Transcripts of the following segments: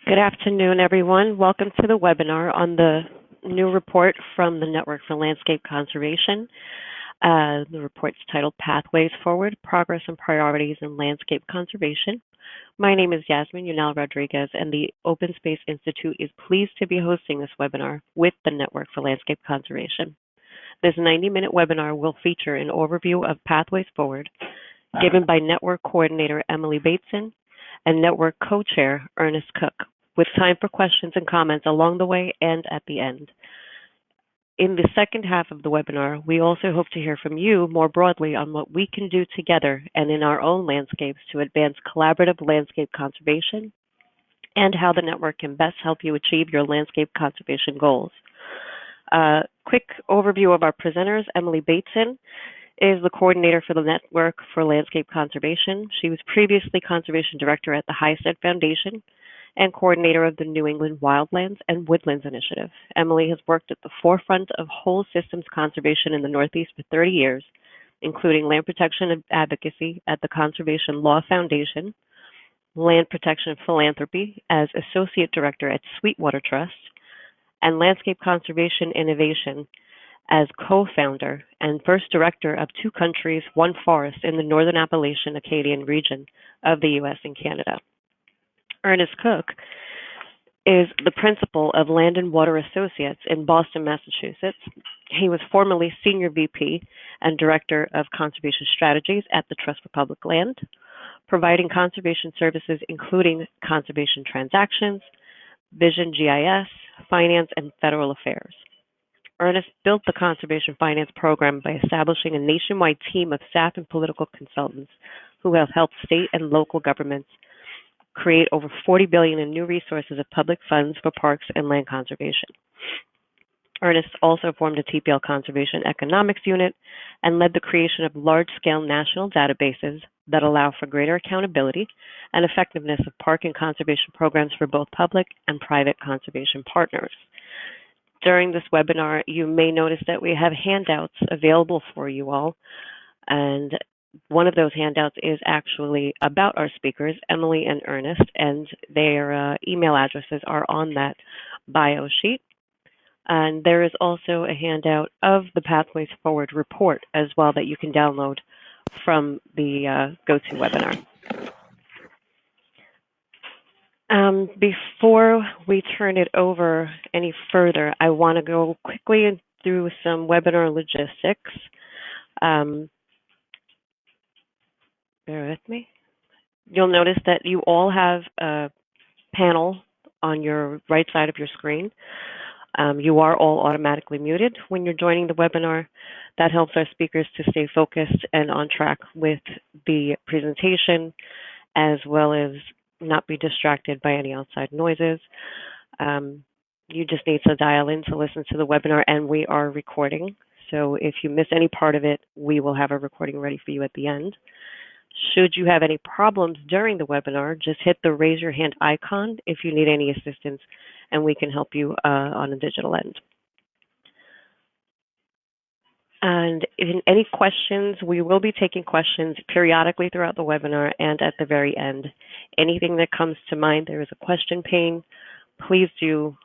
Good afternoon, everyone. Welcome to the webinar on the new report from the Network for Landscape Conservation. The report's titled Pathways Forward, Progress and Priorities in Landscape Conservation. My name is Yasmin Yunal Rodriguez, and the Open Space Institute is pleased to be hosting this webinar with the Network for Landscape Conservation. This 90-minute webinar will feature an overview of Pathways Forward, given by Network Coordinator Emily Bateson and Network Co-Chair Ernest Cook, with time for questions and comments along the way and at the end. In the second half of the webinar, we also hope to hear from you more broadly on what we can do together and in our own landscapes to advance collaborative landscape conservation and how the network can best help you achieve your landscape conservation goals. Quick overview of our presenters. Emily Bateson is the coordinator for the Network for Landscape Conservation. She was previously Conservation Director at the Highstead Foundation and coordinator of the New England Wildlands and Woodlands Initiative. Emily has worked at the forefront of whole systems conservation in the Northeast for 30 years, including land protection and advocacy at the Conservation Law Foundation, land protection philanthropy as Associate Director at Sweetwater Trust, and landscape conservation innovation as co-founder and first director of Two Countries, One Forest in the Northern Appalachian Acadian region of the U.S. and Canada. Ernest Cook is the principal of Land and Water Associates in Boston, Massachusetts. He was formerly Senior VP and Director of Conservation Strategies at the Trust for Public Land, providing conservation services including conservation transactions, vision GIS, finance, and federal affairs. Ernest built the Conservation Finance Program by establishing a nationwide team of staff and political consultants who have helped state and local governments create over $40 billion in new resources of public funds for parks and land conservation. Ernest also formed a TPL Conservation Economics Unit and led the creation of large-scale national databases that allow for greater accountability and effectiveness of park and conservation programs for both public and private conservation partners. During this webinar, you may notice that we have handouts available for you all, and one of those handouts is actually about our speakers, Emily and Ernest, and their email addresses are on that bio sheet. And there is also a handout of the Pathways Forward report as well that you can download from the GoToWebinar. Before we turn it over any further, I want to go quickly through some webinar logistics. Bear with me. You'll notice that you all have a panel on your right side of your screen. You are all automatically muted when you're joining the webinar. That helps our speakers to stay focused and on track with the presentation, as well as not be distracted by any outside noises. You just need to dial in to listen to the webinar, and we are recording. So if you miss any part of it, we will have a recording ready for you at the end. Should you have any problems during the webinar, just hit the raise your hand icon if you need any assistance, and we can help you on the digital end. And in any questions, we will be taking questions periodically throughout the webinar and at the very end. Anything that comes to mind, there is a question pane. Please do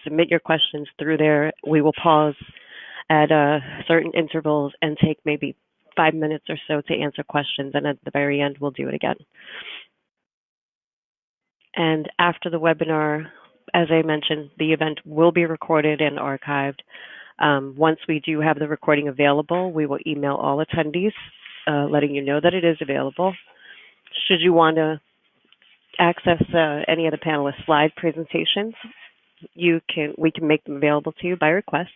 submit your questions through there. We will pause at certain intervals and take maybe 5 minutes or so to answer questions, and at the very end, we'll do it again. And after the webinar, as I mentioned, the event will be recorded and archived. Once we do have the recording available, we will email all attendees, letting you know that it is available. Should you want to access any of the panelists' slide presentations, we can make them available to you by request.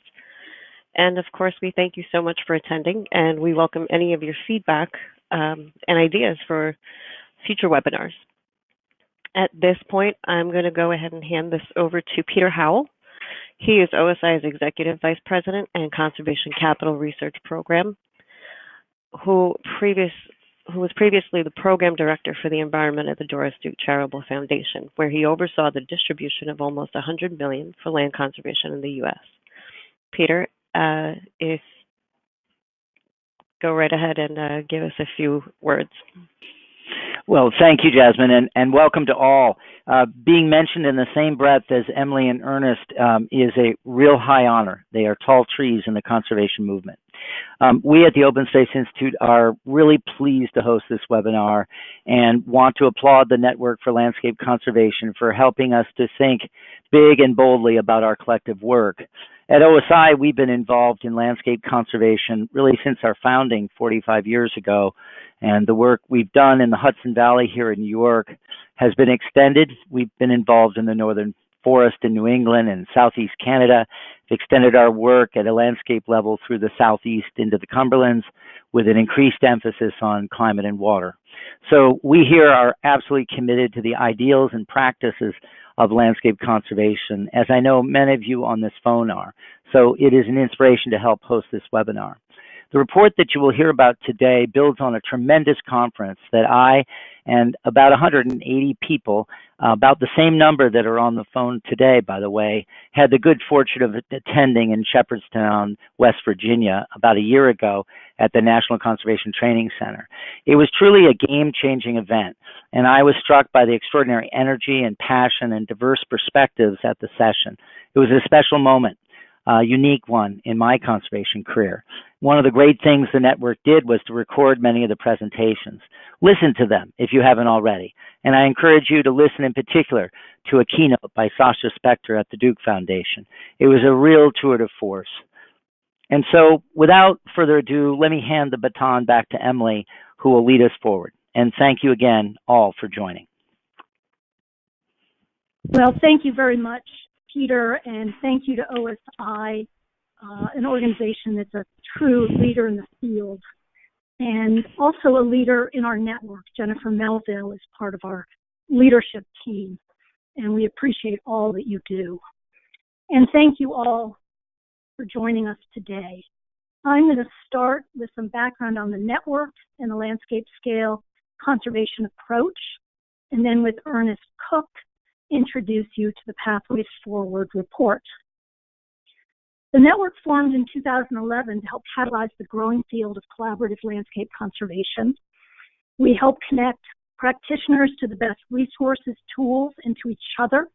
And of course, we thank you so much for attending, and we welcome any of your feedback and ideas for future webinars. At this point, I'm going to go ahead and hand this over to Peter Howell. He is OSI's Executive Vice President and Conservation Capital Research Program, who was previously the Program Director for the Environment at the Doris Duke Charitable Foundation, where he oversaw the distribution of almost $100 million for land conservation in the U.S. Peter, if go right ahead and give us a few words. Well, thank you, Jasmine, and welcome to all. Being mentioned in the same breath as Emily and Ernest is a real high honor. They are tall trees in the conservation movement. We at the Open Space Institute are really pleased to host this webinar and want to applaud the Network for Landscape Conservation for helping us to think big and boldly about our collective work. At OSI, we've been involved in landscape conservation really since our founding 45 years ago, and the work we've done in the Hudson Valley here in New York has been extended. We've been involved in the Northern Forest in New England and Southeast Canada, extended our work at a landscape level through the Southeast into the Cumberlands with an increased emphasis on climate and water. So we here are absolutely committed to the ideals and practices of landscape conservation, as I know many of you on this phone are. So it is an inspiration to help host this webinar. The report that you will hear about today builds on a tremendous conference that I and about 180 people, about the same number that are on the phone today, by the way, had the good fortune of attending in Shepherdstown, West Virginia, about a year ago at the National Conservation Training Center. It was truly a game-changing event, and I was struck by the extraordinary energy and passion and diverse perspectives at the session. It was a special moment. A unique one in my conservation career. One of the great things the network did was to record many of the presentations. Listen to them if you haven't already. And I encourage you to listen in particular to a keynote by Sasha Spector at the Duke Foundation. It was a real tour de force. And so without further ado, let me hand the baton back to Emily, who will lead us forward. And thank you again all for joining. Well, thank you very much, Peter, and thank you to OSI, an organization that's a true leader in the field, and also a leader in our network. Jennifer Melville is part of our leadership team, and we appreciate all that you do. And thank you all for joining us today. I'm going to start with some background on the network and the landscape scale conservation approach, and then with Ernest Cook, introduce you to the Pathways Forward report. The network formed in 2011 to help catalyze the growing field of collaborative landscape conservation. We help connect practitioners to the best resources, tools, and to each other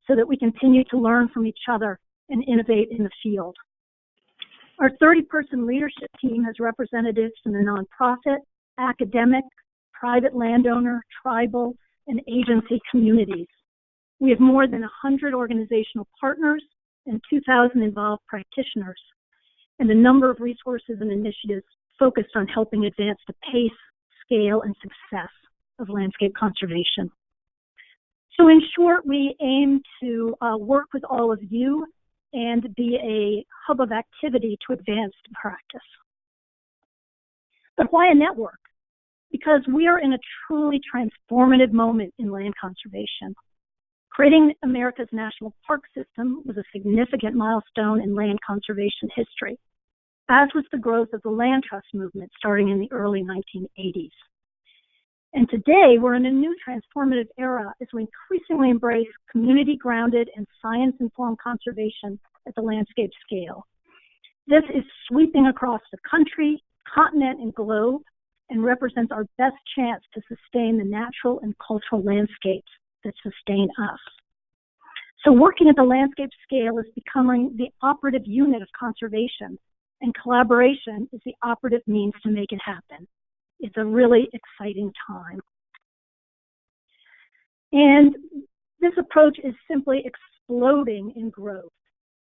so that we continue to learn from each other and innovate in the field. Our 30-person leadership team has representatives from the nonprofit, academic, private landowner, tribal, and agency communities. We have more than 100 organizational partners and 2,000 involved practitioners, and a number of resources and initiatives focused on helping advance the pace, scale, and success of landscape conservation. So in short, we aim to work with all of you and be a hub of activity to advance the practice. But why a network? Because we are in a truly transformative moment in land conservation. Creating America's national park system was a significant milestone in land conservation history, as was the growth of the land trust movement starting in the early 1980s. And today, we're in a new transformative era as we increasingly embrace community-grounded and science-informed conservation at the landscape scale. This is sweeping across the country, continent, and globe, and represents our best chance to sustain the natural and cultural landscapes that sustain us. So working at the landscape scale is becoming the operative unit of conservation, and collaboration is the operative means to make it happen. It's a really exciting time. And this approach is simply exploding in growth.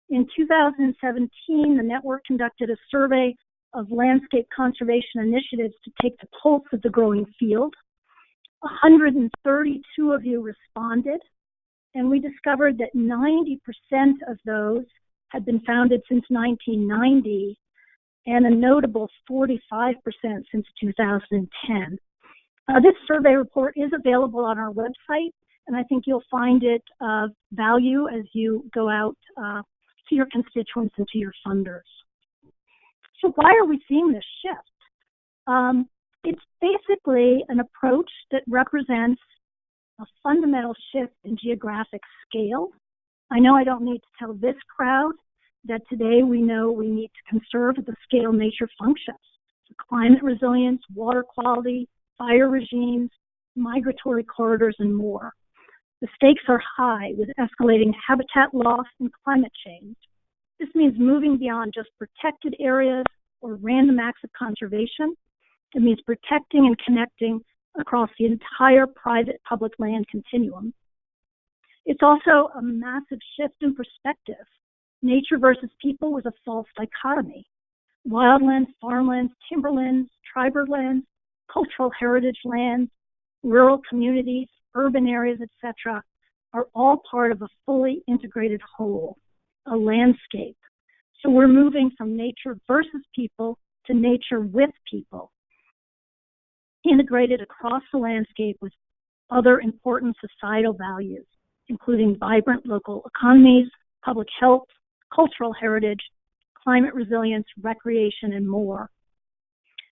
In 2017, the network conducted a survey of landscape conservation initiatives to take the pulse of the growing field. 132 of you responded, and we discovered that 90% of those had been founded since 1990, and a notable 45% since 2010. This survey report is available on our website, and I think you'll find it of value as you go out to your constituents and to your funders. So why are we seeing this shift? It's basically an approach that represents a fundamental shift in geographic scale. I know I don't need to tell this crowd that today we know we need to conserve at the scale nature functions. So climate resilience, water quality, fire regimes, migratory corridors, and more. The stakes are high with escalating habitat loss and climate change. This means moving beyond just protected areas or random acts of conservation. It means protecting and connecting across the entire private-public land continuum. It's also a massive shift in perspective. Nature versus people was a false dichotomy. Wildlands, farmlands, timberlands, tribal lands, cultural heritage lands, rural communities, urban areas, etc., are all part of a fully integrated whole, a landscape. So we're moving from nature versus people to nature with people, integrated across the landscape with other important societal values, including vibrant local economies, public health, cultural heritage, climate resilience, recreation, and more.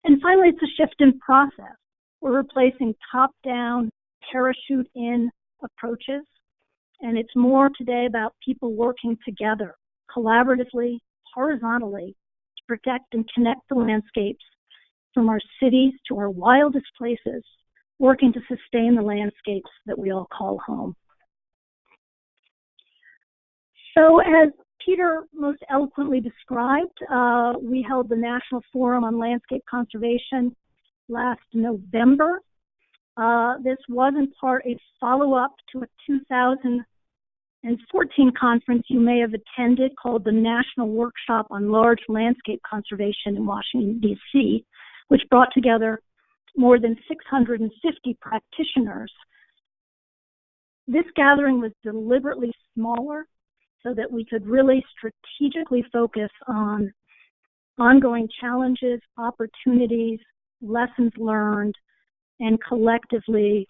And finally, it's a shift in process. We're replacing top-down, parachute-in approaches, and it's more today about people working together, collaboratively, horizontally, to protect and connect the landscapes from our cities to our wildest places, working to sustain the landscapes that we all call home. So as Peter most eloquently described, we held the National Forum on Landscape Conservation last November. This was in part a follow-up to a 2014 conference you may have attended called the National Workshop on Large Landscape Conservation in Washington, D.C., which brought together more than 650 practitioners. This gathering was deliberately smaller so that we could really strategically focus on ongoing challenges, opportunities, lessons learned, and collectively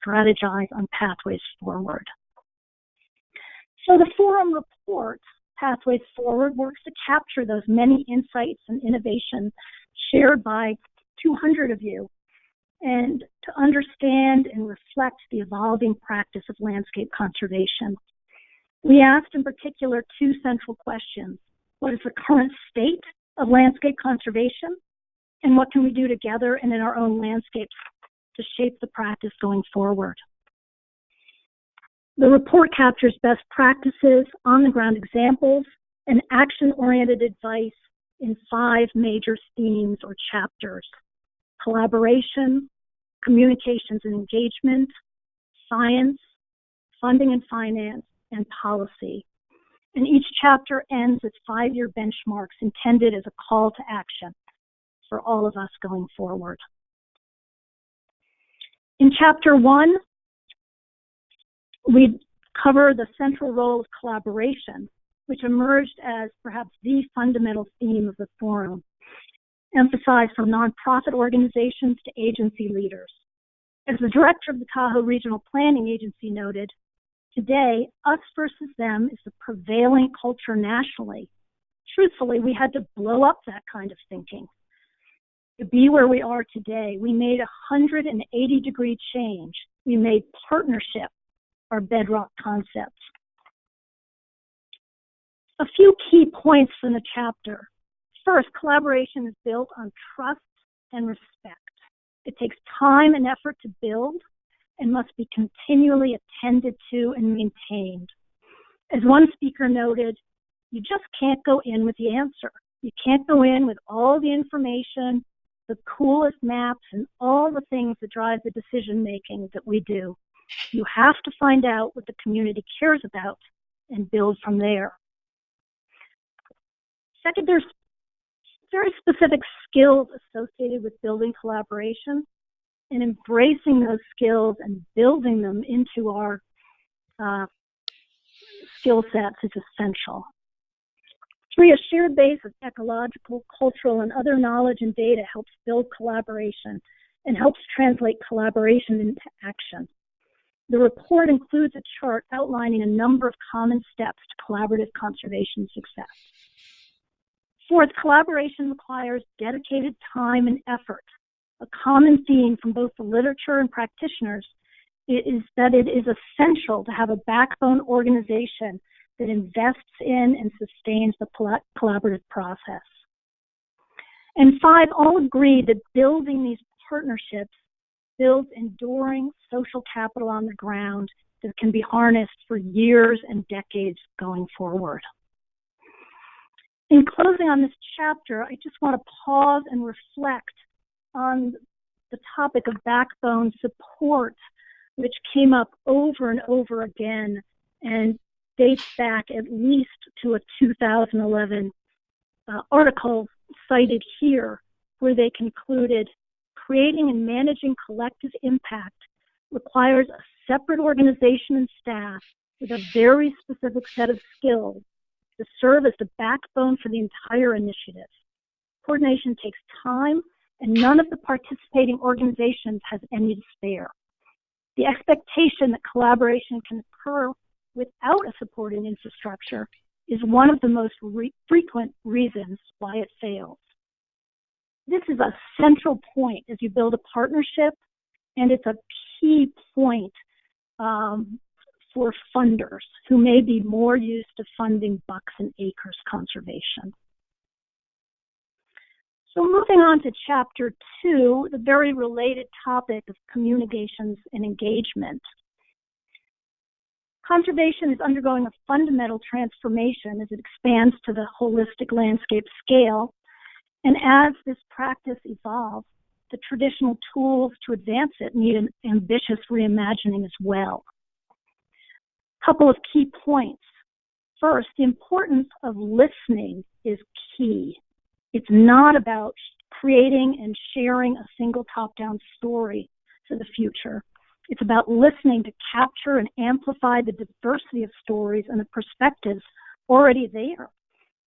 strategize on pathways forward. So the forum report, Pathways Forward, works to capture those many insights and innovations shared by 200 of you and to understand and reflect the evolving practice of landscape conservation. We asked in particular two central questions. What is the current state of landscape conservation? And what can we do together and in our own landscapes to shape the practice going forward? The report captures best practices, on-the-ground examples, and action-oriented advice in 5 major themes or chapters: collaboration, communications and engagement, science, funding and finance, and policy. And each chapter ends with 5-year benchmarks intended as a call to action for all of us going forward. In Chapter 1, we cover the central role of collaboration, which emerged as perhaps the fundamental theme of the forum, emphasized from nonprofit organizations to agency leaders. As the director of the Tahoe Regional Planning Agency noted, today, us versus them is the prevailing culture nationally. Truthfully, we had to blow up that kind of thinking. To be where we are today, we made a 180-degree change. We made partnership our bedrock concepts. A few key points from the chapter. First, collaboration is built on trust and respect. It takes time and effort to build and must be continually attended to and maintained. As one speaker noted, you just can't go in with the answer. You can't go in with all the information, the coolest maps, and all the things that drive the decision-making that we do. You have to find out what the community cares about and build from there. Second, there's very specific skills associated with building collaboration, and embracing those skills and building them into our skill sets is essential. 3, a shared base of ecological, cultural, and other knowledge and data helps build collaboration and helps translate collaboration into action. The report includes a chart outlining a number of common steps to collaborative conservation success. 4th, collaboration requires dedicated time and effort. A common theme from both the literature and practitioners is that it is essential to have a backbone organization that invests in and sustains the collaborative process. And 5, all agree that building these partnerships builds enduring social capital on the ground that can be harnessed for years and decades going forward. In closing on this chapter, I just want to pause and reflect on the topic of backbone support, which came up over and over again and dates back at least to a 2011 article cited here, where they concluded creating and managing collective impact requires a separate organization and staff with a very specific set of skills to serve as the backbone for the entire initiative. Coordination takes time, and none of the participating organizations has any to spare. The expectation that collaboration can occur without a supporting infrastructure is one of the most frequent reasons why it fails. This is a central point as you build a partnership, and it's a key point for funders who may be more used to funding bucks and acres conservation. So moving on to chapter 2, the very related topic of communications and engagement. Conservation is undergoing a fundamental transformation as it expands to the holistic landscape scale. And as this practice evolves, the traditional tools to advance it need an ambitious reimagining as well. A couple of key points. First, the importance of listening is key. It's not about creating and sharing a single top-down story for the future. It's about listening to capture and amplify the diversity of stories and the perspectives already there,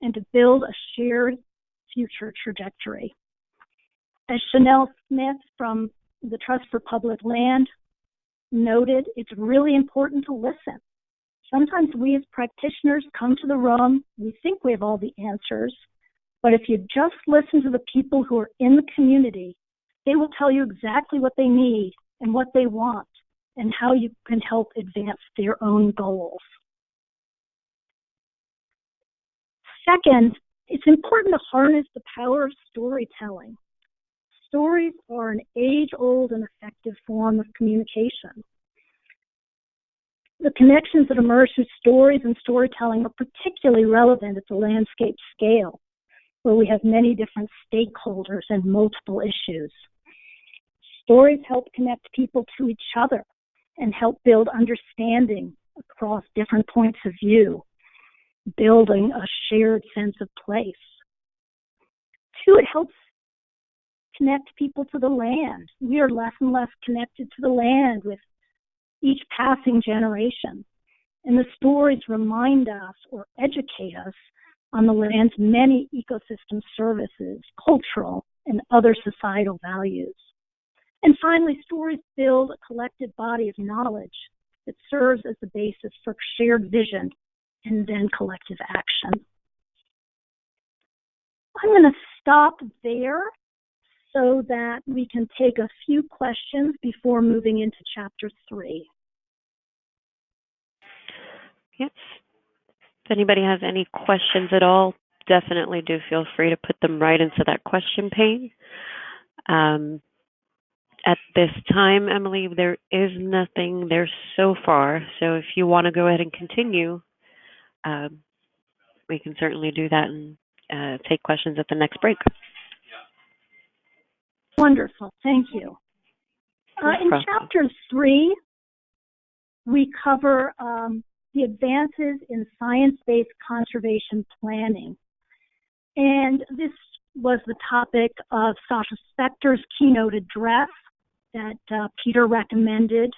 and to build a shared future trajectory. As Chanel Smith from the Trust for Public Land noted, it's really important to listen. Sometimes we as practitioners come to the room, we think we have all the answers, but if you just listen to the people who are in the community, they will tell you exactly what they need and what they want and how you can help advance their own goals. Second, it's important to harness the power of storytelling. Stories are an age-old and effective form of communication. The connections that emerge through stories and storytelling are particularly relevant at the landscape scale, where we have many different stakeholders and multiple issues. Stories help connect people to each other and help build understanding across different points of view, building a shared sense of place. Two, it helps connect people to the land. We are less and less connected to the land with each passing generation. And the stories remind us or educate us on the land's many ecosystem services, cultural, and other societal values. And finally, stories build a collective body of knowledge that serves as the basis for shared vision and then collective action. I'm going to stop there so that we can take a few questions before moving into chapter 3. Yes. If anybody has any questions at all, definitely do feel free to put them right into that question pane. At this time, Emily, there is nothing there so far. So if you want to go ahead and continue, we can certainly do that and take questions at the next break. Wonderful. Thank you. In chapter 3, we cover the advances in science-based conservation planning. And this was the topic of Sasha Spector's keynote address that Peter recommended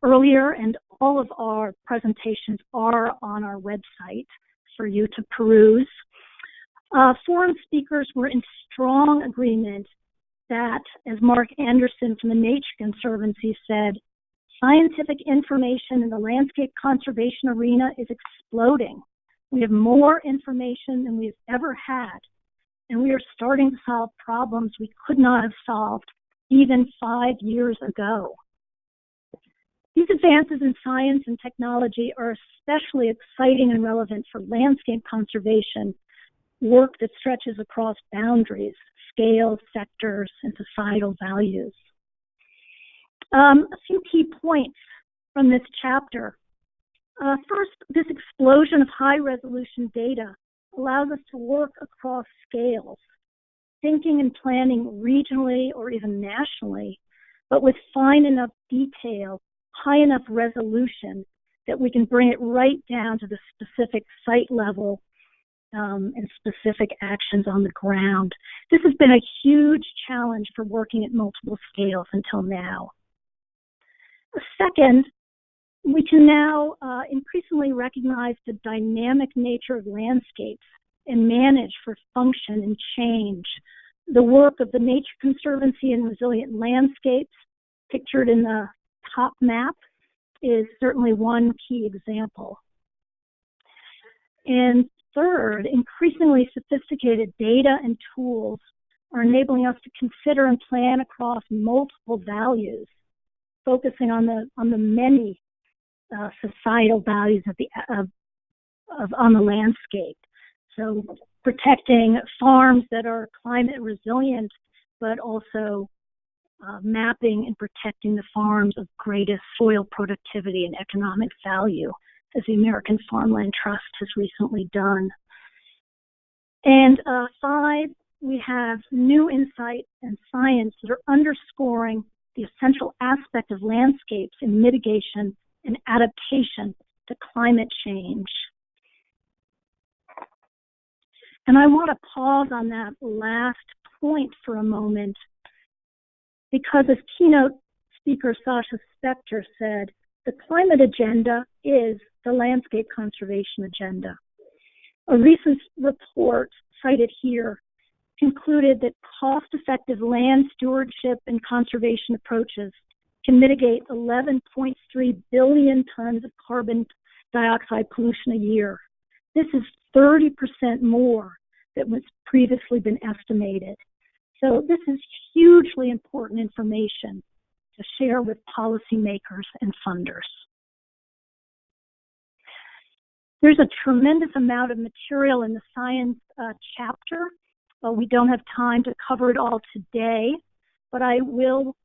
earlier, and all of our presentations are on our website for you to peruse. Forum speakers were in strong agreement that, as Mark Anderson from the Nature Conservancy said, scientific information in the landscape conservation arena is exploding. We have more information than we've ever had, and we are starting to solve problems we could not have solved even 5 years ago. These advances in science and technology are especially exciting and relevant for landscape conservation work that stretches across boundaries, scales, sectors, and societal values. A few key points from this chapter. First, this explosion of high-resolution data allows us to work across scales, thinking and planning regionally or even nationally, but with fine enough detail, high enough resolution that we can bring it right down to the specific site level and specific actions on the ground. This has been a huge challenge for working at multiple scales until now. Second, we can now increasingly recognize the dynamic nature of landscapes and manage for function and change. The work of the Nature Conservancy and Resilient Landscapes, pictured in the top map, is certainly one key example. And third, increasingly sophisticated data and tools are enabling us to consider and plan across multiple values, focusing on the many societal values on the landscape. So protecting farms that are climate resilient, but also mapping and protecting the farms of greatest soil productivity and economic value, as the American Farmland Trust has recently done. And 5, we have new insight and science that are underscoring the essential aspect of landscapes in mitigation and adaptation to climate change. And I want to pause on that last point for a moment, because as keynote speaker Sasha Spector said, the climate agenda is the landscape conservation agenda. A recent report cited here concluded that cost-effective land stewardship and conservation approaches can mitigate 11.3 billion tons of carbon dioxide pollution a year. This is 30% more than was previously been estimated. So this is hugely important information to share with policymakers and funders. There's a tremendous amount of material in the science chapter. We don't have time to cover it all today, but I will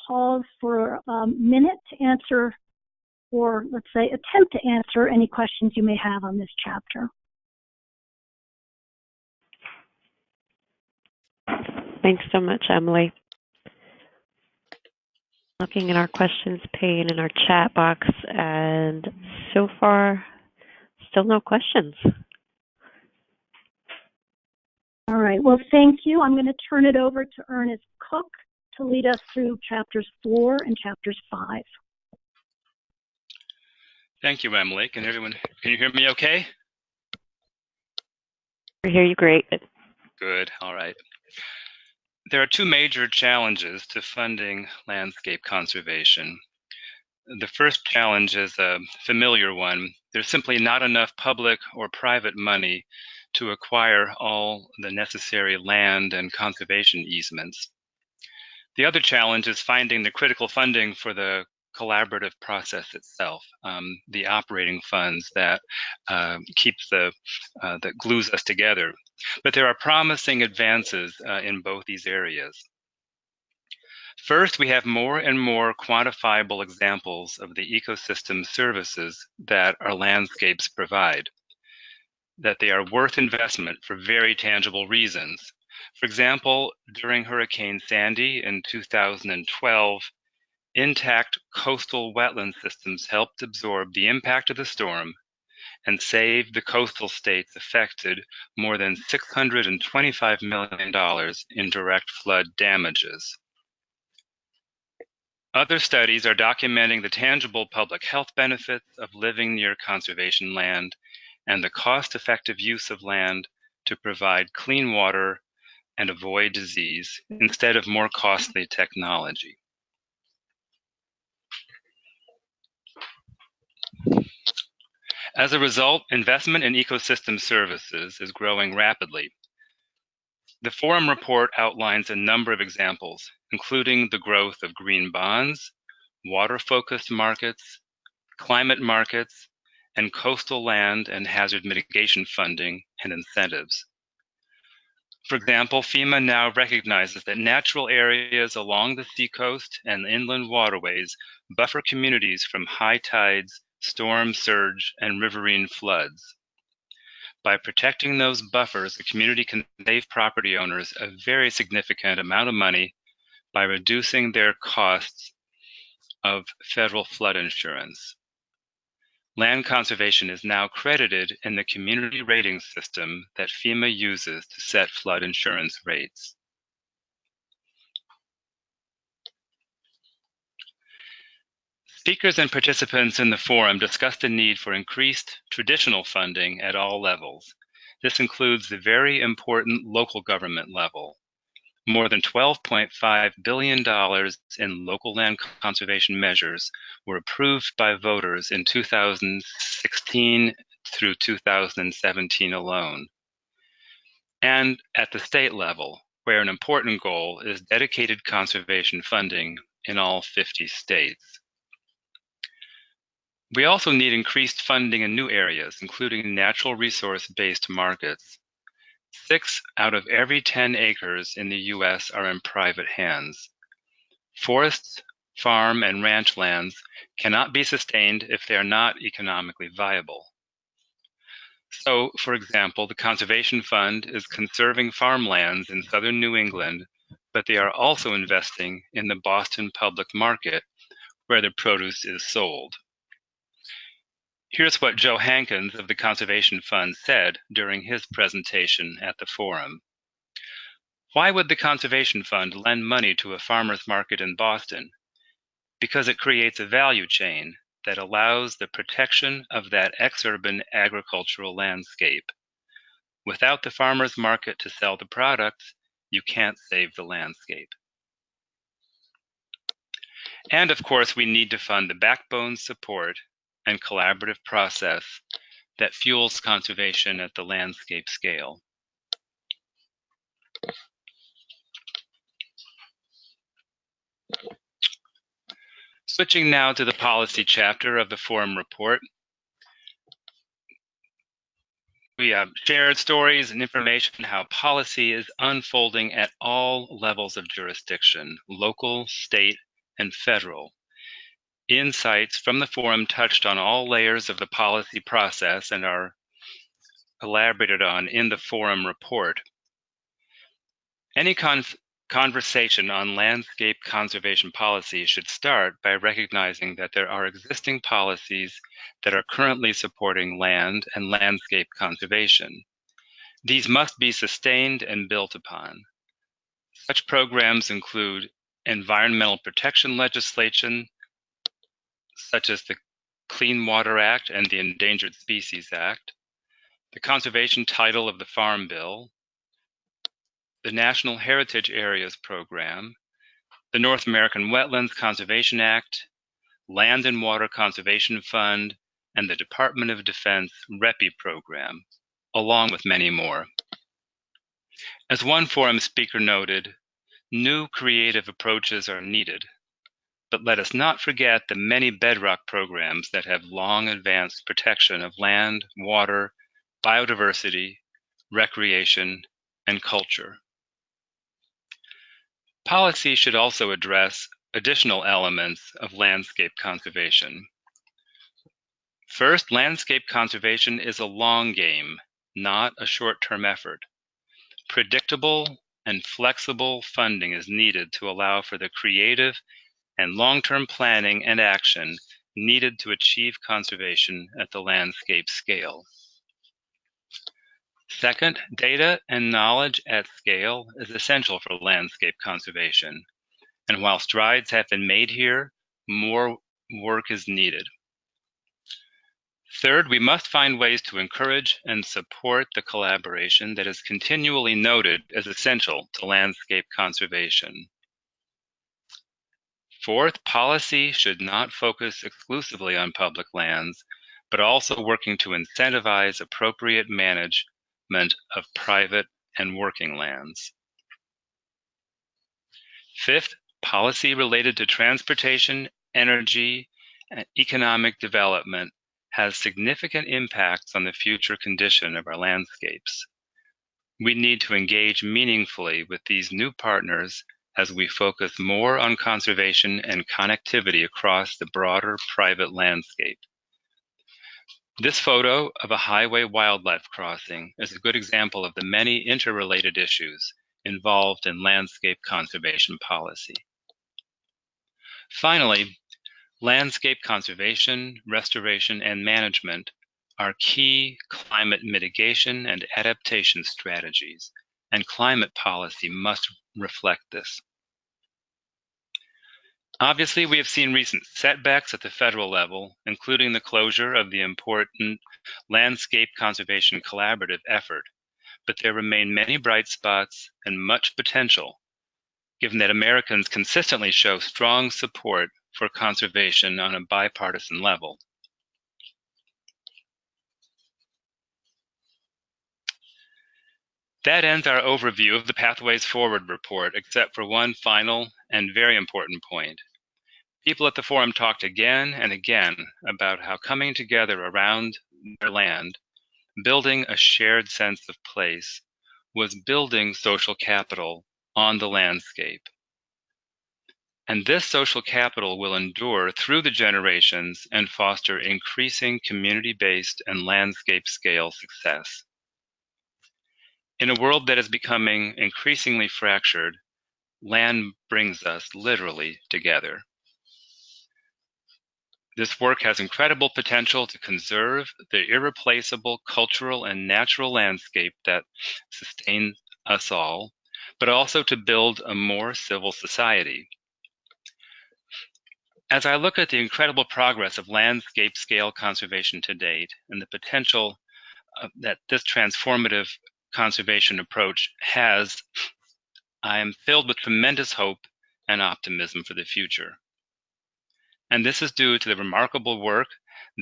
pause for a minute to answer, or let's say attempt to answer, any questions you may have on this chapter. Thanks so much, Emily. Looking at our questions pane in our chat box, and so far, still no questions. All right, well, thank you. I'm going to turn it over to Ernest Cook to lead us through chapters 4 and chapters 5. Thank you, Emily. Can you hear me okay? I hear you great. Good, all right. There are two major challenges to funding landscape conservation. The first challenge is a familiar one. There's simply not enough public or private money to acquire all the necessary land and conservation easements. The other challenge is finding the critical funding for the collaborative process itself, the operating funds that that glues us together. But there are promising advances in both these areas. First, we have more and more quantifiable examples of the ecosystem services that our landscapes provide, that they are worth investment for very tangible reasons. For example, during Hurricane Sandy in 2012, intact coastal wetland systems helped absorb the impact of the storm and saved the coastal states affected more than $625 million in direct flood damages. Other studies are documenting the tangible public health benefits of living near conservation land and the cost-effective use of land to provide clean water and avoid disease instead of more costly technology. As a result, investment in ecosystem services is growing rapidly. The Forum report outlines a number of examples, including the growth of green bonds, water-focused markets, climate markets, and coastal land and hazard mitigation funding and incentives. For example, FEMA now recognizes that natural areas along the seacoast and inland waterways buffer communities from high tides, storm surge, and riverine floods. By protecting those buffers, the community can save property owners a very significant amount of money by reducing their costs of federal flood insurance. Land conservation is now credited in the community rating system that FEMA uses to set flood insurance rates. Speakers and participants in the forum discussed the need for increased traditional funding at all levels. This includes the very important local government level. More than $12.5 billion in local land conservation measures were approved by voters in 2016 through 2017 alone. And at the state level, where an important goal is dedicated conservation funding in all 50 states. We also need increased funding in new areas, including natural resource-based markets. 6 out of every 10 acres in the U.S. are in private hands. Forests, farm, and ranch lands cannot be sustained if they are not economically viable. So, for example, the Conservation Fund is conserving farmlands in southern New England, but they are also investing in the Boston public market, where the produce is sold. Here's what Joe Hankins of the Conservation Fund said during his presentation at the forum. Why would the Conservation Fund lend money to a farmer's market in Boston? Because it creates a value chain that allows the protection of that ex-urban agricultural landscape. Without the farmer's market to sell the products, you can't save the landscape. And of course, we need to fund the backbone support and collaborative process that fuels conservation at the landscape scale. Switching now to the policy chapter of the forum report. We have shared stories and information how policy is unfolding at all levels of jurisdiction, local, state, and federal. Insights from the forum touched on all layers of the policy process and are elaborated on in the forum report. Any conversation on landscape conservation policy should start by recognizing that there are existing policies that are currently supporting land and landscape conservation. These must be sustained and built upon. Such programs include environmental protection legislation, such as the Clean Water Act and the Endangered Species Act, the conservation title of the Farm Bill, the National Heritage Areas Program, the North American Wetlands Conservation Act, Land and Water Conservation Fund, and the Department of Defense REPI program, along with many more. As one forum speaker noted, new creative approaches are needed, but let us not forget the many bedrock programs that have long advanced protection of land, water, biodiversity, recreation, and culture. Policy should also address additional elements of landscape conservation. First, landscape conservation is a long game, not a short-term effort. Predictable and flexible funding is needed to allow for the creative and long-term planning and action needed to achieve conservation at the landscape scale. Second, data and knowledge at scale is essential for landscape conservation. And while strides have been made here, more work is needed. Third, we must find ways to encourage and support the collaboration that is continually noted as essential to landscape conservation. Fourth, policy should not focus exclusively on public lands, but also working to incentivize appropriate management of private and working lands. Fifth, policy related to transportation, energy, and economic development has significant impacts on the future condition of our landscapes. we need to engage meaningfully with these new partners as we focus more on conservation and connectivity across the broader private landscape. This photo of a highway wildlife crossing is a good example of the many interrelated issues involved in landscape conservation policy. Finally, landscape conservation, restoration, and management are key climate mitigation and adaptation strategies, and climate policy must reflect this. Obviously, we have seen recent setbacks at the federal level, including the closure of the important Landscape Conservation Collaborative effort, but there remain many bright spots and much potential, given that Americans consistently show strong support for conservation on a bipartisan level. That ends our overview of the Pathways Forward report, except for one final and very important point. People at the forum talked again and again about how coming together around their land, building a shared sense of place, was building social capital on the landscape. And this social capital will endure through the generations and foster increasing community-based and landscape-scale success. In a world that is becoming increasingly fractured, land brings us literally together. This work has incredible potential to conserve the irreplaceable cultural and natural landscape that sustains us all, but also to build a more civil society. As I look at the incredible progress of landscape scale conservation to date and the potential that this transformative conservation approach has, I am filled with tremendous hope and optimism for the future. And this is due to the remarkable work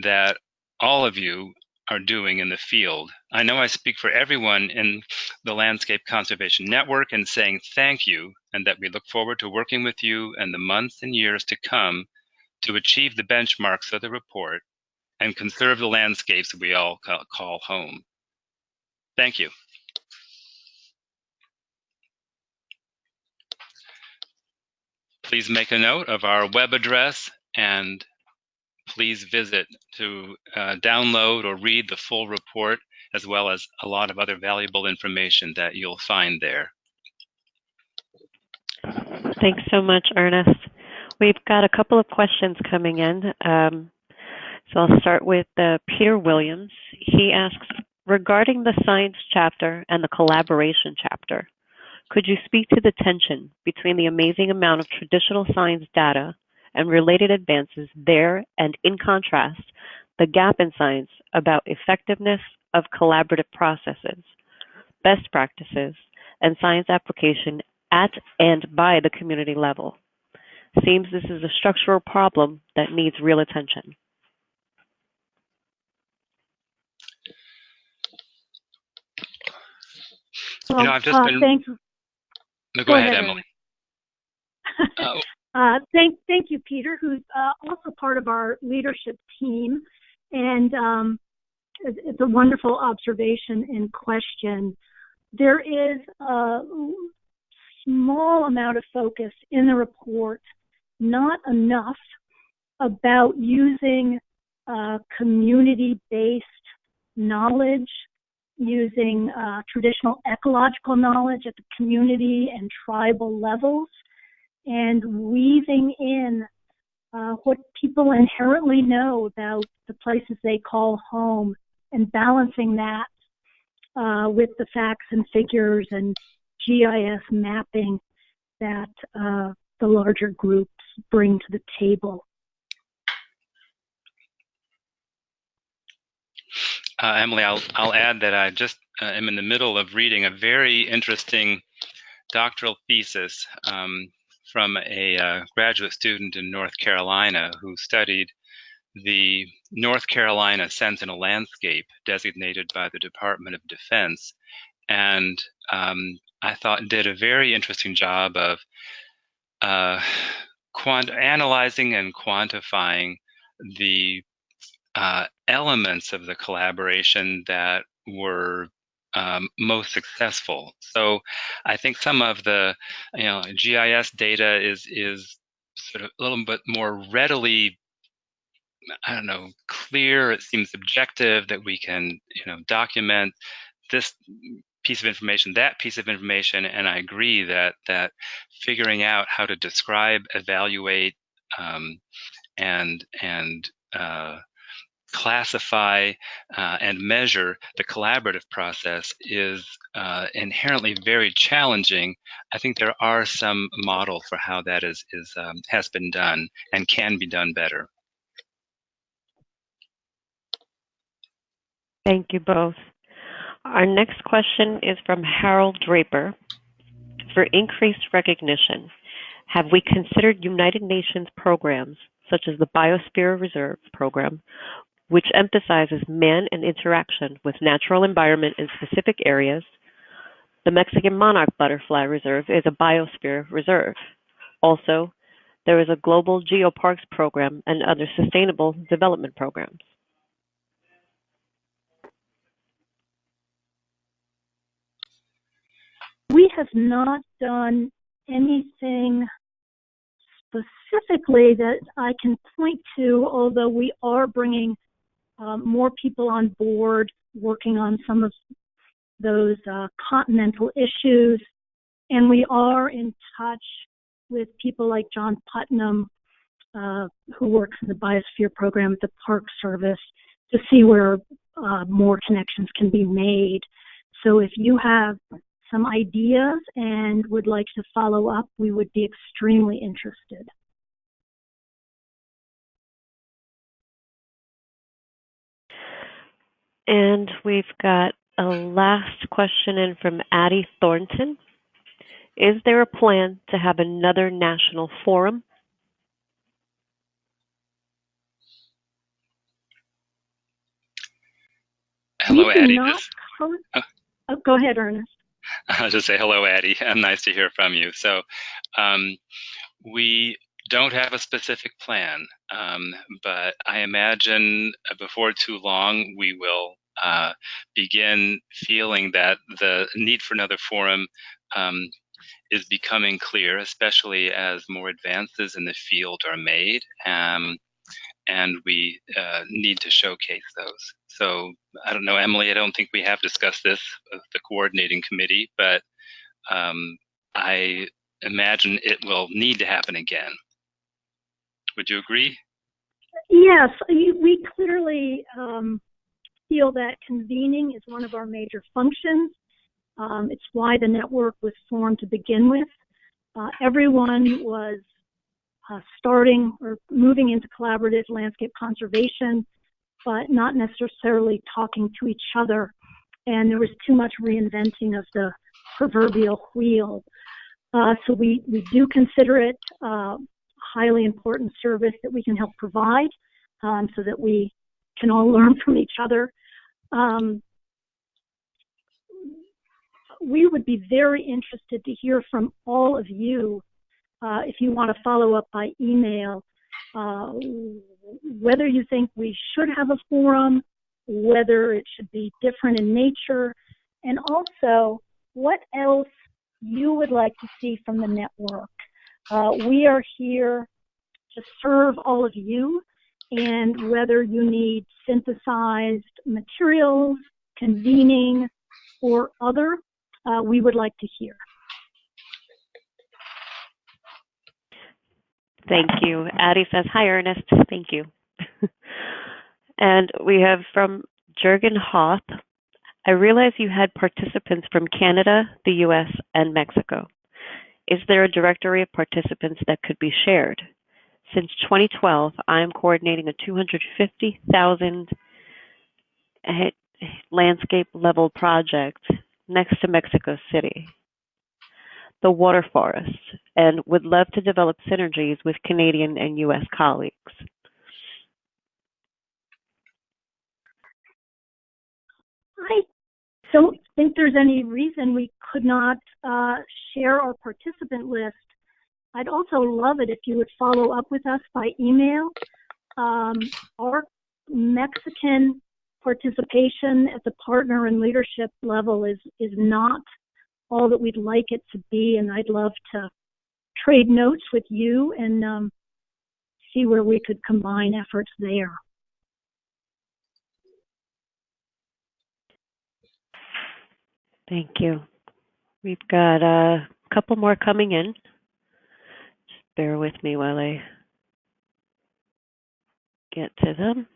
that all of you are doing in the field. I know I speak for everyone in the Landscape Conservation Network in saying thank you, and that we look forward to working with you in the months and years to come to achieve the benchmarks of the report and conserve the landscapes we all call home. Thank you. Please make a note of our web address, and please visit to download or read the full report, as well as a lot of other valuable information that you'll find there. Thanks so much, Ernest. We've got a couple of questions coming in. So I'll start with Peter Williams. He asks, regarding the science chapter and the collaboration chapter, could you speak to the tension between the amazing amount of traditional science data and related advances there, and in contrast, the gap in science about effectiveness of collaborative processes, best practices, and science application at and by the community level? Seems this is a structural problem that needs real attention. Well, I've just been... Thanks. No, go ahead, Emily. Thank you, Peter, who's also part of our leadership team. And it's a wonderful observation and question. There is a small amount of focus in the report, not enough, about using community-based knowledge, using traditional ecological knowledge at the community and tribal levels, and weaving in what people inherently know about the places they call home, and balancing that with the facts and figures and GIS mapping that the larger groups bring to the table. Emily, I'll add that I just am in the middle of reading a very interesting doctoral thesis from a graduate student in North Carolina who studied the North Carolina Sentinel landscape designated by the Department of Defense, and I thought did a very interesting job of analyzing and quantifying the elements of the collaboration that were most successful. So I think some of the GIS data is sort of a little bit more readily, I don't know, clear. It seems objective that we can document this piece of information, that piece of information, and I agree that figuring out how to describe, evaluate, and classify and measure the collaborative process is inherently very challenging. I think there are some models for how that has been done and can be done better. Thank you both. Our next question is from Harold Draper. For increased recognition, have we considered United Nations programs such as the Biosphere Reserve Program, which emphasizes man and interaction with natural environment in specific areas? The Mexican Monarch Butterfly Reserve is a biosphere reserve. Also, there is a Global Geoparks program and other sustainable development programs. We have not done anything specifically that I can point to, although we are bringing more people on board working on some of those continental issues. And we are in touch with people like John Putnam, who works in the Biosphere Program at the Park Service, to see where more connections can be made. So if you have some ideas and would like to follow up, we would be extremely interested. And we've got a last question in from Addie Thornton. Is there a plan to have another national forum? Hello, Addie. Go ahead, Ernest. I'll just say hello, Addie. Nice to hear from you. So we don't have a specific plan, but I imagine before too long we will begin feeling that the need for another forum is becoming clear, especially as more advances in the field are made, and we need to showcase those. So I don't know, Emily, I don't think we have discussed this with the coordinating committee, but I imagine it will need to happen again. Would you agree? Yes, we clearly feel that convening is one of our major functions. It's why the network was formed to begin with. Everyone was starting or moving into collaborative landscape conservation, but not necessarily talking to each other. And there was too much reinventing of the proverbial wheel. So we do consider it a highly important service that we can help provide, so that we can all learn from each other. We would be very interested to hear from all of you, if you want to follow up by email, whether you think we should have a forum, whether it should be different in nature, and also what else you would like to see from the network. We are here to serve all of you, and whether you need synthesized materials, convening, or other, we would like to hear. Thank you. Addie says, hi, Ernest. Thank you. And we have from Jürgen Hoth. I realize you had participants from Canada, the US, and Mexico. Is there a directory of participants that could be shared? Since 2012, I am coordinating a 250,000 landscape level project next to Mexico City, the water forest, and would love to develop synergies with Canadian and US colleagues. I don't think there's any reason we could not share our participant list. I'd also love it if you would follow up with us by email. Our Mexican participation at the partner and leadership level is not all that we'd like it to be, and I'd love to trade notes with you and see where we could combine efforts there. Thank you. We've got a couple more coming in. Just bear with me while I get to them.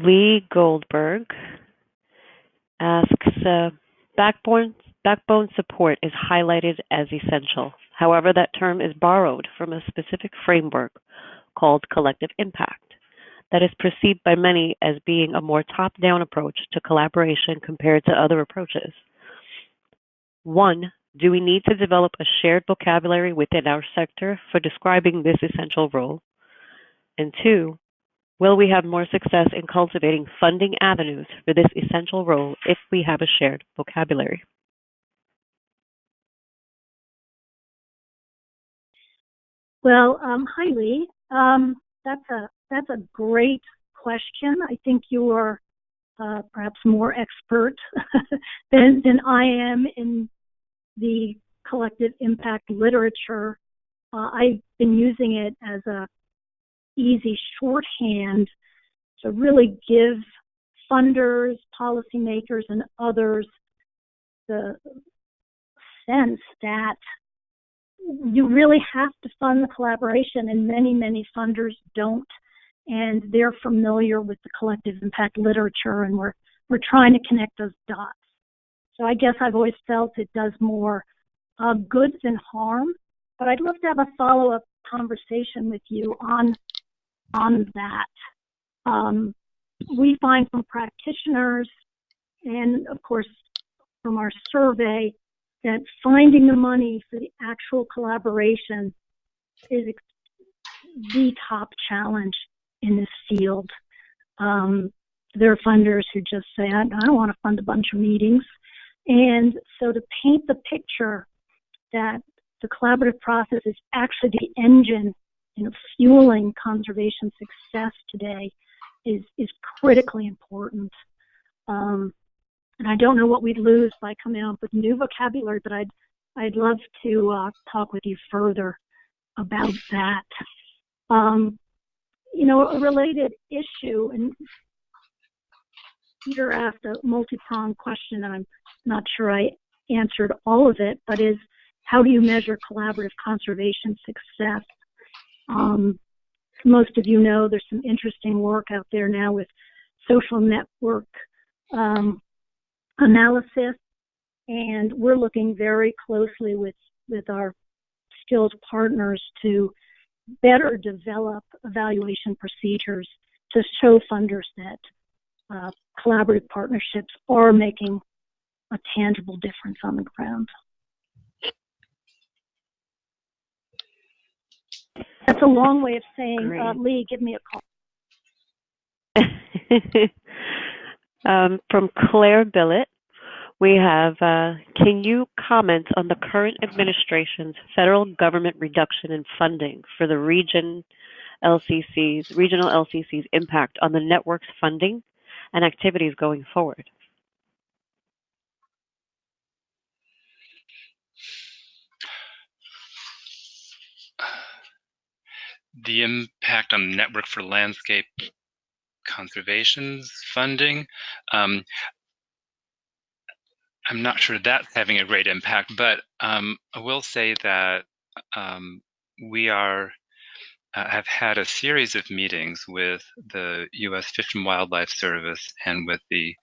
Lee Goldberg asks, backbone support is highlighted as essential. However, that term is borrowed from a specific framework called collective impact that is perceived by many as being a more top-down approach to collaboration compared to other approaches. 1, do we need to develop a shared vocabulary within our sector for describing this essential role? And 2, will we have more success in cultivating funding avenues for this essential role if we have a shared vocabulary? Well, hi, Lee. That's a great question. I think you are perhaps more expert than I am in the collective impact literature. I've been using it as a easy shorthand to really give funders, policymakers, and others the sense that you really have to fund the collaboration, and many funders don't, and they're familiar with the collective impact literature, and we're trying to connect those dots. So I guess I've always felt it does more good than harm, but I'd love to have a follow-up conversation with you on that. We find from practitioners and, of course, from our survey that finding the money for the actual collaboration is the top challenge in this field. There are funders who just say, I don't want to fund a bunch of meetings. And so to paint the picture that the collaborative process is actually the engine fueling conservation success today is critically important. And I don't know what we'd lose by coming up with new vocabulary, but I'd love to talk with you further about that. A related issue, and Peter asked a multi-pronged question, and I'm not sure I answered all of it, but is how do you measure collaborative conservation success? Most of you know there's some interesting work out there now with social network analysis, and we're looking very closely with our skilled partners to better develop evaluation procedures to show funders that collaborative partnerships are making a tangible difference on the ground. That's a long way of saying, Lee, give me a call. From Claire Billett, we have, can you comment on the current administration's federal government reduction in funding for the regional LCC's impact on the network's funding and activities going forward? The impact on the Network for Landscape Conservation's funding, I'm not sure that's having a great impact, but I will say that we have had a series of meetings with the U.S. Fish and Wildlife Service and with the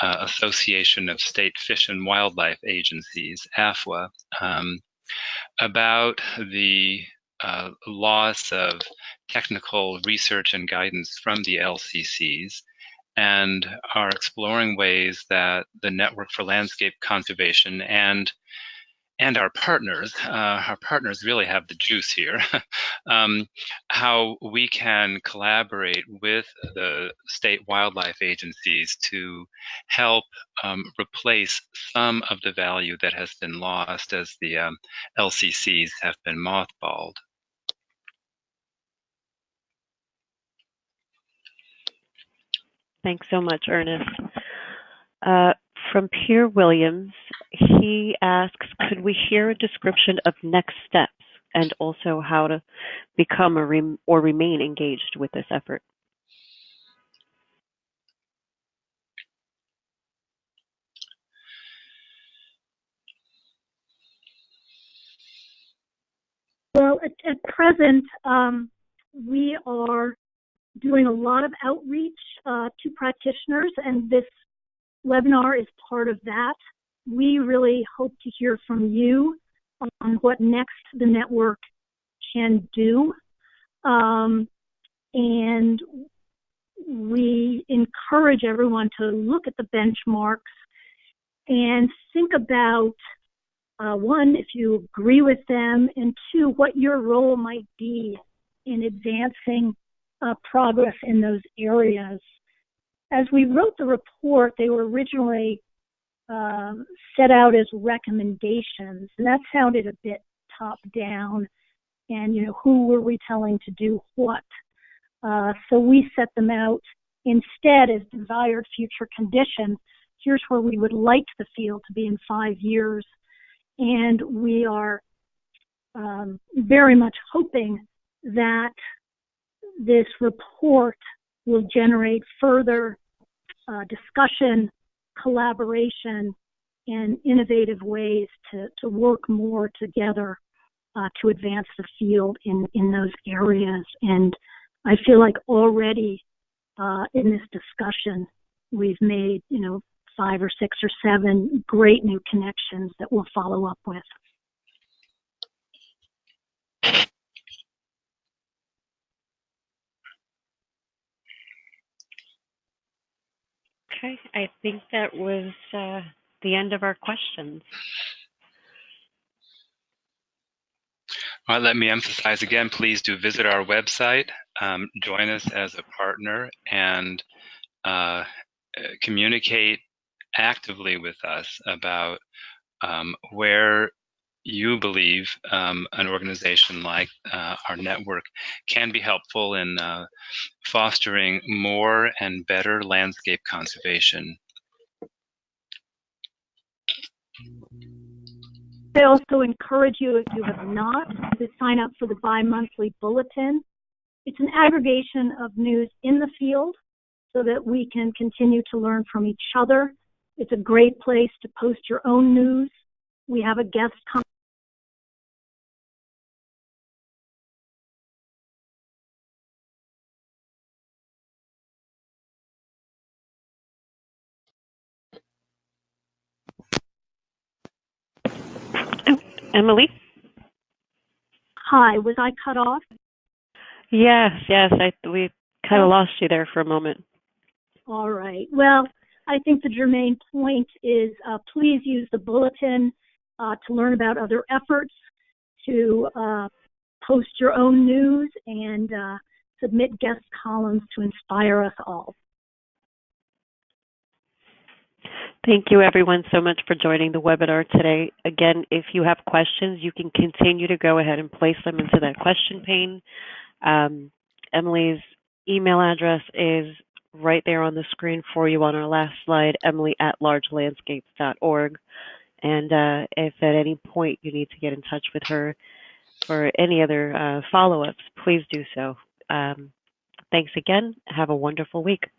Association of State Fish and Wildlife Agencies, AFWA, about the loss of technical research and guidance from the LCCs, and are exploring ways that the Network for Landscape Conservation and our partners really have the juice here, how we can collaborate with the state wildlife agencies to help replace some of the value that has been lost as the LCCs have been mothballed. Thanks so much, Ernest. Uh, from Pierre Williams, he asks, could we hear a description of next steps and also how to become or remain engaged with this effort? Well, at present, we are doing a lot of outreach to practitioners, and this webinar is part of that. We really hope to hear from you on what next the network can do. And we encourage everyone to look at the benchmarks and think about, one, if you agree with them, and two, what your role might be in advancing progress in those areas. As we wrote the report, they were originally set out as recommendations, and that sounded a bit top-down, and, who were we telling to do what? So we set them out instead as desired future conditions. Here's where we would like the field to be in 5 years, and we are very much hoping that this report will generate further discussion, collaboration, and innovative ways to work more together to advance the field in those areas. And I feel like already in this discussion, we've made, 5 or 6 or 7 great new connections that we'll follow up with. Okay, I think that was the end of our questions. All right, let me emphasize again, please do visit our website, join us as a partner, and communicate actively with us about where you believe an organization like our network can be helpful in fostering more and better landscape conservation. I also encourage you, if you have not, to sign up for the bi-monthly bulletin. It's an aggregation of news in the field so that we can continue to learn from each other. It's a great place to post your own news. We have a guest Emily? Hi, was I cut off? Yes, we kind of lost you there for a moment. All right. Well, I think the germane point is please use the bulletin to learn about other efforts, to post your own news, and submit guest columns to inspire us all. Thank you, everyone, so much for joining the webinar today. Again, if you have questions, you can continue to go ahead and place them into that question pane. Emily's email address is right there on the screen for you on our last slide, emily@largelandscapes.org. And if at any point you need to get in touch with her for any other follow-ups, please do so. Thanks again. Have a wonderful week.